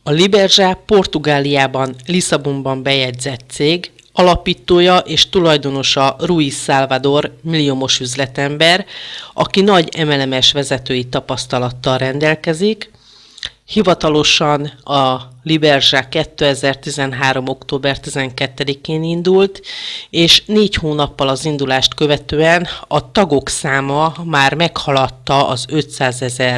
A Liberja Portugáliában, Lisszabonban bejegyzett cég, alapítója és tulajdonosa Rui Salvador milliómos üzletember, aki nagy MLM-es vezetői tapasztalattal rendelkezik. Hivatalosan a Liberja 2013. október 12-én indult, és 4 hónappal az indulást követően a tagok száma már meghaladta az 500 000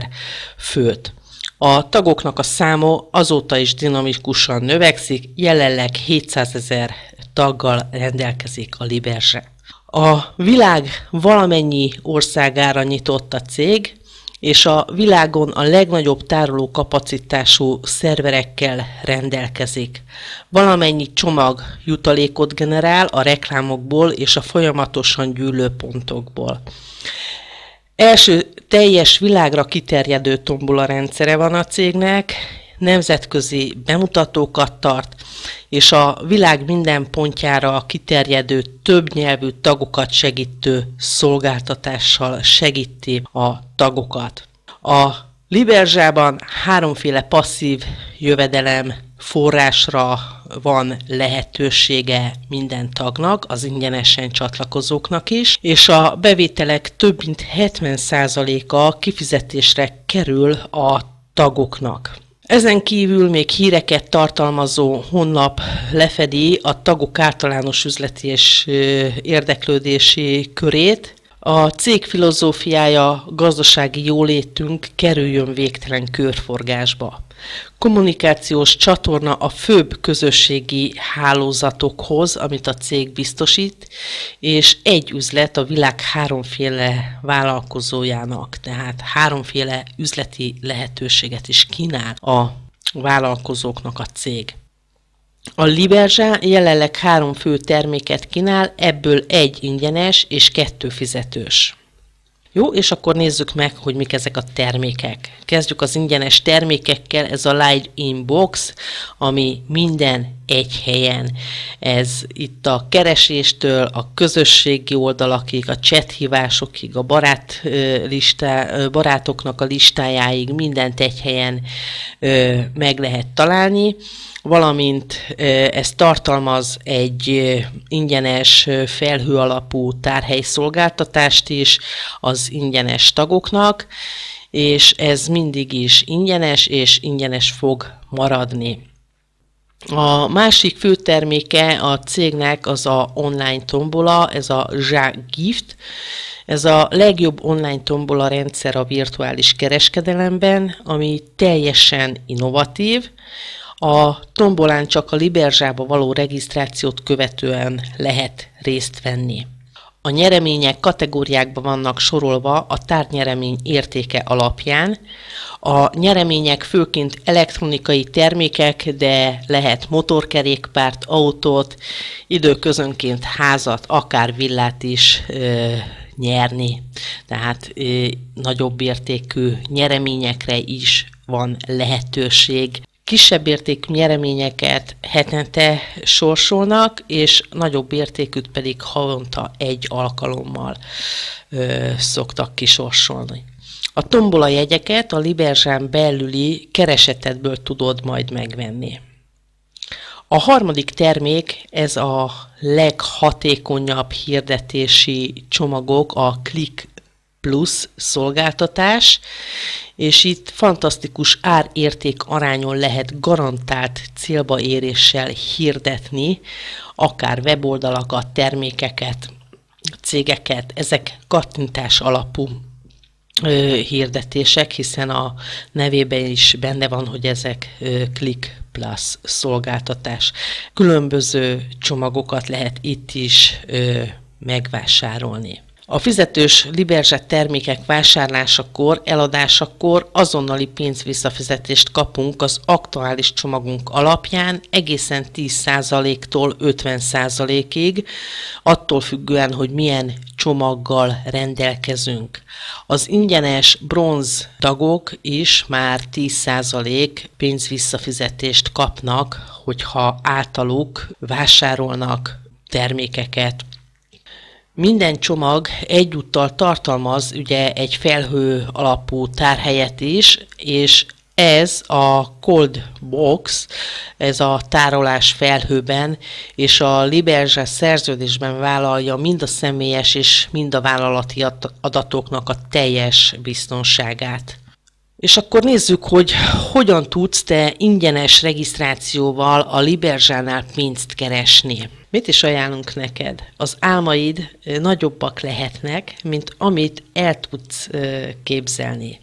főt. A tagoknak a száma azóta is dinamikusan növekszik, jelenleg 700 000 taggal rendelkezik a Liberja. A világ valamennyi országára nyitott a cég, és a világon a legnagyobb tároló kapacitású szerverekkel rendelkezik. Valamennyi csomag jutalékot generál a reklámokból és a folyamatosan gyűlő pontokból. Első teljes világra kiterjedő tombola rendszere van a cégnek, nemzetközi bemutatókat tart, és a világ minden pontjára kiterjedő többnyelvű tagokat segítő szolgáltatással segíti a tagokat. A Liberjában 3 passzív jövedelem forrásra van lehetősége minden tagnak, az ingyenesen csatlakozóknak is, és a bevételek több mint 70%-a kifizetésre kerül a tagoknak. Ezen kívül még híreket tartalmazó honlap lefedi a tagok általános üzleti és érdeklődési körét. A cég filozófiája gazdasági jólétünk kerüljön végtelen körforgásba. Kommunikációs csatorna a főbb közösségi hálózatokhoz, amit a cég biztosít, és egy üzlet a világ 3 vállalkozójának, tehát 3 üzleti lehetőséget is kínál a vállalkozóknak a cég. A Liberja jelenleg 3 fő terméket kínál, ebből 1 ingyenes és 2 fizetős. Jó, és akkor nézzük meg, hogy mik ezek a termékek. Kezdjük az ingyenes termékekkel, ez a Live Inbox, ami minden egy helyen. Ez itt a kereséstől, a közösségi oldalakig, a chat hívásokig, a barátoknak a listájáig mindent egy helyen meg lehet találni, valamint ez tartalmaz egy ingyenes felhő alapú tárhely szolgáltatást is az ingyenes tagoknak, és ez mindig is ingyenes, és ingyenes fog maradni. A másik fő terméke a cégnek az a online tombola, ez a Ja Gift. Ez a legjobb online tombola rendszer a virtuális kereskedelemben, ami teljesen innovatív. A tombolán csak a Liberjába való regisztrációt követően lehet részt venni. A nyeremények kategóriákba vannak sorolva a tárgynyeremény értéke alapján. A nyeremények főként elektronikai termékek, de lehet motorkerékpárt, autót, időközönként házat, akár villát is nyerni. Tehát nagyobb értékű nyereményekre is van lehetőség. Kisebb értékű nyereményeket hetente sorsolnak, és nagyobb értékűt pedig havonta 1 alkalommal szoktak kisorsolni. A tombola jegyeket a Liberján belüli keresetedből tudod majd megvenni. A harmadik termék, ez a leghatékonyabb hirdetési csomagok, a Click Plus szolgáltatás, és itt fantasztikus ár-érték arányon lehet garantált célba éréssel hirdetni, akár weboldalakat, termékeket, cégeket, ezek kattintás alapú hirdetések, hiszen a nevében is benne van, hogy ezek Click Plus szolgáltatás. Különböző csomagokat lehet itt is megvásárolni. A fizetős Liberja termékek vásárlásakor, eladásakor azonnali pénzvisszafizetést kapunk az aktuális csomagunk alapján egészen 10%-tól 50%-ig, attól függően, hogy milyen csomaggal rendelkezünk. Az ingyenes bronz tagok is már 10% pénzvisszafizetést kapnak, hogyha általuk vásárolnak termékeket. Minden csomag egyúttal tartalmaz ugye egy felhő alapú tárhelyet is, és Ez a Cold Box, ez a tárolás felhőben, és a Libergia szerződésben vállalja mind a személyes és mind a vállalati adatoknak a teljes biztonságát. És akkor nézzük, hogy hogyan tudsz te ingyenes regisztrációval a Libergiánál pénzt keresni. Mit is ajánlunk neked? Az álmaid nagyobbak lehetnek, mint amit el tudsz képzelni.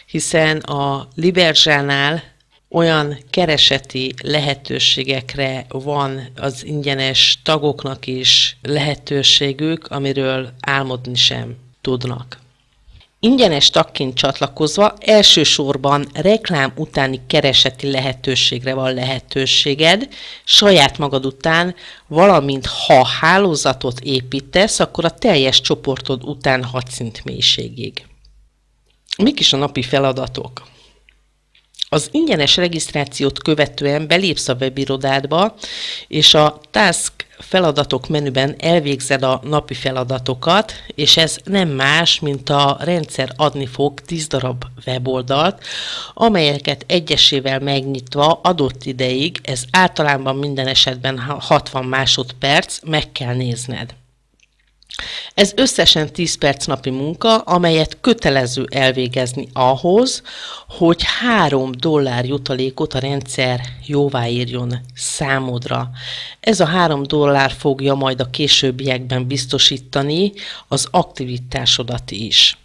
Hiszen a Libergiánál olyan kereseti lehetőségekre van az ingyenes tagoknak is lehetőségük, amiről álmodni sem tudnak. Ingyenes tagként csatlakozva elsősorban reklám utáni kereseti lehetőségre van lehetőséged, saját magad után, valamint ha hálózatot építesz, akkor a teljes csoportod után 6 szint mélységig. Mik is a napi feladatok? Az ingyenes regisztrációt követően belépsz a webirodádba, és a Task feladatok menüben elvégzed a napi feladatokat, és ez nem más, mint a rendszer adni fog 10 darab weboldalt, amelyeket egyesével megnyitva adott ideig, ez általában minden esetben 60 másodperc, meg kell nézned. Ez összesen 10 perc napi munka, amelyet kötelező elvégezni ahhoz, hogy $3 jutalékot a rendszer jóváírjon számodra. Ez a $3 fogja majd a későbbiekben biztosítani az aktivitásodat is.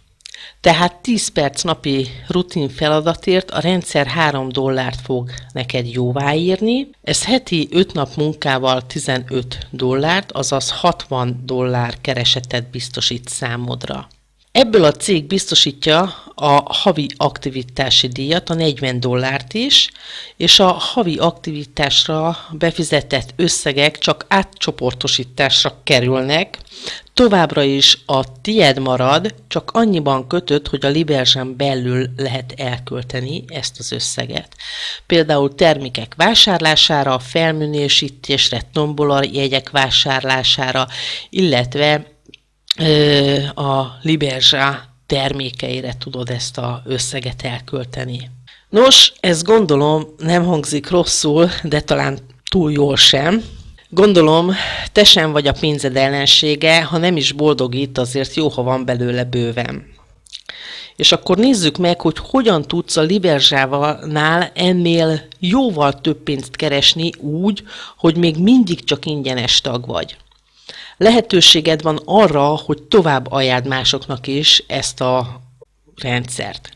Tehát 10 perc napi rutin feladatért a rendszer $3 fog neked jóváírni. Ez heti 5 nap munkával $15, azaz $60 keresetet biztosít számodra. Ebből a cég biztosítja a havi aktivitási díjat, a $40 is, és a havi aktivitásra befizetett összegek csak átcsoportosításra kerülnek, továbbra is a tied marad, csak annyiban kötött, hogy a Libergián belül lehet elkölteni ezt az összeget. Például termékek vásárlására, felminősítésre, tombola jegyek vásárlására, illetve a Libergia termékeire tudod ezt az összeget elkölteni. Nos, ez gondolom nem hangzik rosszul, de talán túl jól sem. Gondolom, te sem vagy a pénzed ellensége, ha nem is boldogít, azért jó, ha van belőle bőven. És akkor nézzük meg, hogy hogyan tudsz a Libergiánál ennél jóval több pénzt keresni úgy, hogy még mindig csak ingyenes tag vagy. Lehetőséged van arra, hogy tovább ajánld másoknak is ezt a rendszert.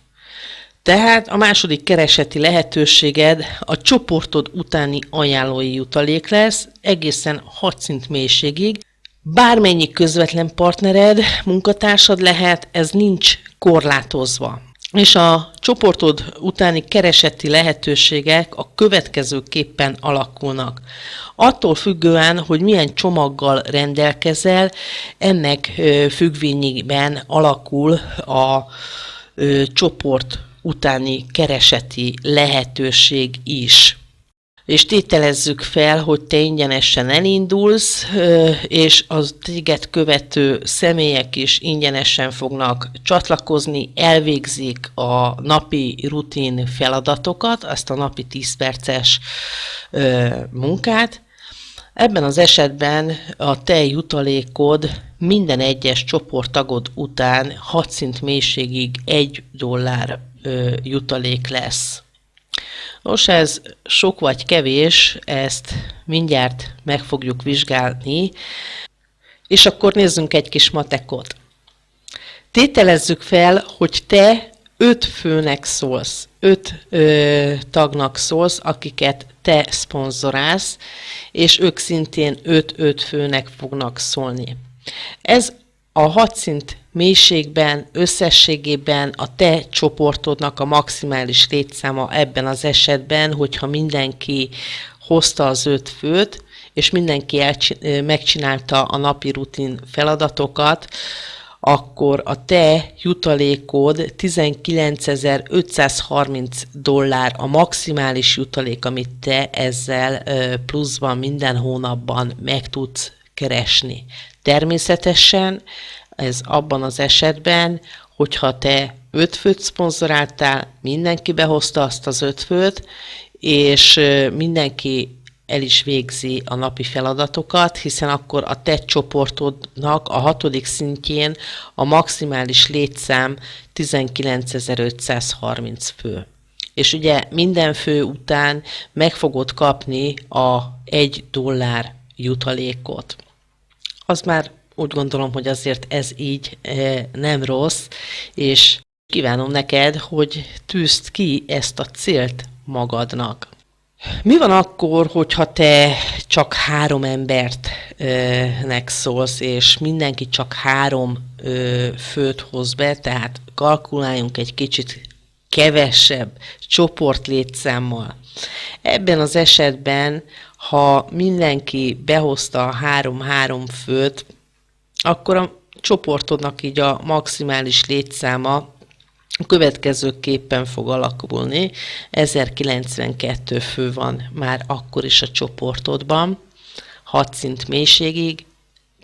Tehát a második kereseti lehetőséged a csoportod utáni ajánlói jutalék lesz, egészen 6 szint mélységig. Bármennyi közvetlen partnered, munkatársad lehet, ez nincs korlátozva. És a csoportod utáni kereseti lehetőségek a következőképpen alakulnak. Attól függően, hogy milyen csomaggal rendelkezel, ennek függvényében alakul a csoport utáni kereseti lehetőség is. És tételezzük fel, hogy te ingyenesen elindulsz, és az téged követő személyek is ingyenesen fognak csatlakozni, elvégzik a napi rutin feladatokat, azt a napi 10 perces munkát. Ebben az esetben a te jutalékod minden egyes csoporttagod után 6 szint mélységig $1 jutalék lesz. Nos, ez sok vagy kevés, ezt mindjárt meg fogjuk vizsgálni, és akkor nézzünk egy kis matekot. Tételezzük fel, hogy te 5 főnek szólsz, 5 tagnak szólsz, akiket te szponzorálsz, és ők szintén 5 főnek fognak szólni. Ez a 6 szint mélységben, összességében a te csoportodnak a maximális létszáma ebben az esetben, hogyha mindenki hozta az 5 főt, és mindenki megcsinálta a napi rutin feladatokat, akkor a te jutalékod $19.530 a maximális jutalék, amit te ezzel pluszban minden hónapban meg tudsz keresni. Természetesen ez abban az esetben, hogyha te 5 főt szponzoráltál, mindenki behozta azt az 5 főt, és mindenki el is végzi a napi feladatokat, hiszen akkor a te csoportodnak a 6. szintjén a maximális létszám 19.530 fő. És ugye minden fő után meg fogod kapni a $1 jutalékot. Az már úgy gondolom, hogy azért ez így nem rossz, és kívánom neked, hogy tűzd ki ezt a célt magadnak. Mi van akkor, hogyha te csak 3 embertnek szólsz, és mindenki csak 3 főt hoz be, tehát kalkuláljunk egy kicsit kevesebb csoportlétszámmal. Ebben az esetben, ha mindenki behozta a 3 főt, akkor a csoportodnak így a maximális létszáma a következőképpen fog alakulni. 1092 fő van már akkor is a csoportodban, 6 szint mélységig.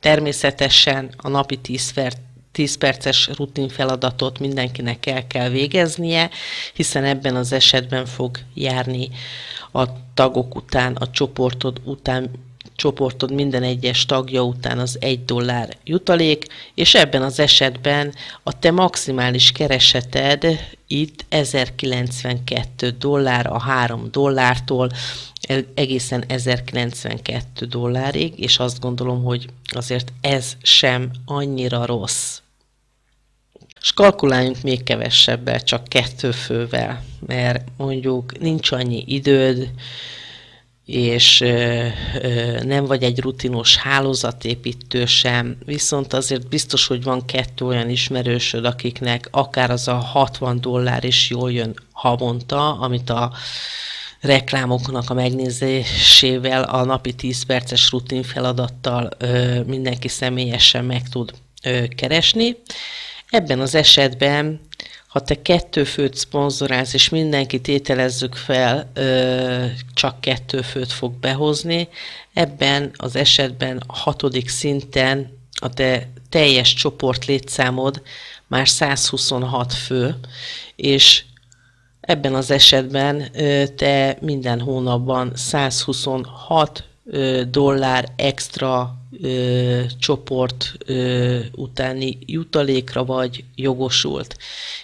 Természetesen a napi 10 perces rutin feladatot mindenkinek el kell végeznie, hiszen ebben az esetben fog járni a tagok után, a csoportod minden egyes tagja után az $1 jutalék, és ebben az esetben a te maximális kereseted itt $1092 a $3-tól egészen $1092-ig, és azt gondolom, hogy azért ez sem annyira rossz. És kalkuláljunk még kevesebbel, csak 2 fővel, mert mondjuk nincs annyi időd, és nem vagy egy rutinos hálózatépítő sem, viszont azért biztos, hogy van 2 olyan ismerősöd, akiknek akár az a $60 is jól jön havonta, amit a reklámoknak a megnézésével, a napi 10 perces rutin feladattal mindenki személyesen meg tud keresni. Ebben az esetben, ha te 2 főt szponzorálsz, és mindenkit tételezzük fel, csak 2 főt fog behozni, ebben az esetben a 6. szinten a te teljes csoport létszámod már 126 fő, és ebben az esetben te minden hónapban $126 extra csoport utáni jutalékra vagy jogosult.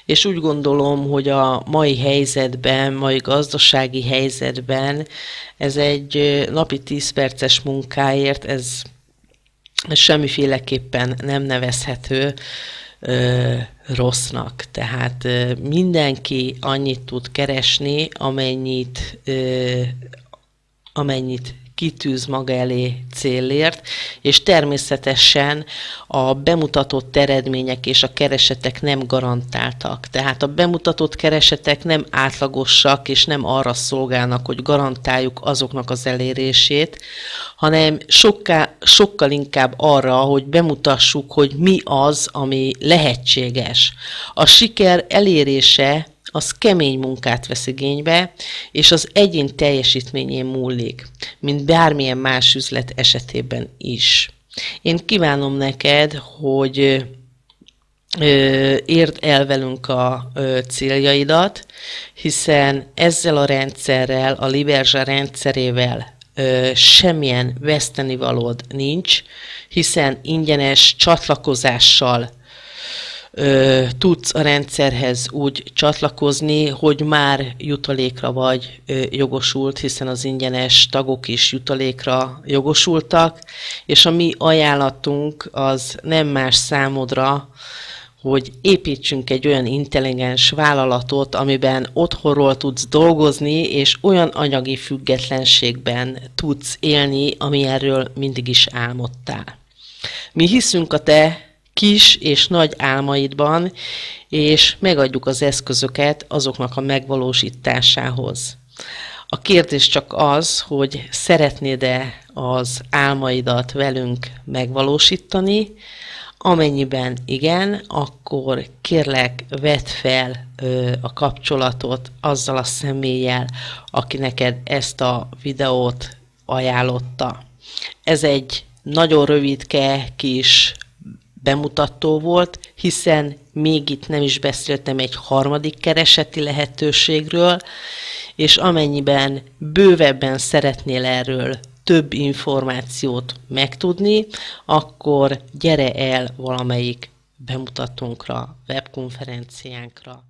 És úgy gondolom, hogy a mai helyzetben, mai gazdasági helyzetben ez egy napi 10 perces munkáért, ez semmiféleképpen nem nevezhető rossznak. Tehát mindenki annyit tud keresni, amennyit kitűz maga elé célért, és természetesen a bemutatott eredmények és a keresetek nem garantáltak. Tehát a bemutatott keresetek nem átlagosak, és nem arra szolgálnak, hogy garantáljuk azoknak az elérését, hanem sokkal inkább arra, hogy bemutassuk, hogy mi az, ami lehetséges. A siker elérése az kemény munkát vesz igénybe, és az egyén teljesítményén múlik, mint bármilyen más üzlet esetében is. Én kívánom neked, hogy érd el velünk a céljaidat, hiszen ezzel a rendszerrel, a Liberzsa rendszerével semmilyen vesztenivalód nincs, hiszen ingyenes csatlakozással tudsz a rendszerhez úgy csatlakozni, hogy már jutalékra vagy jogosult, hiszen az ingyenes tagok is jutalékra jogosultak, és a mi ajánlatunk az nem más számodra, hogy építsünk egy olyan intelligens vállalatot, amiben otthonról tudsz dolgozni, és olyan anyagi függetlenségben tudsz élni, amilyenről mindig is álmodtál. Mi hiszünk a te kis és nagy álmaidban, és megadjuk az eszközöket azoknak a megvalósításához. A kérdés csak az, hogy szeretnéd-e az álmaidat velünk megvalósítani. Amennyiben igen, akkor kérlek, vedd fel a kapcsolatot azzal a személlyel, aki neked ezt a videót ajánlotta. Ez egy nagyon rövidke kis bemutató volt, hiszen még itt nem is beszéltem egy harmadik kereseti lehetőségről, és amennyiben bővebben szeretnél erről több információt megtudni, akkor gyere el valamelyik bemutatónkra, webkonferenciánkra.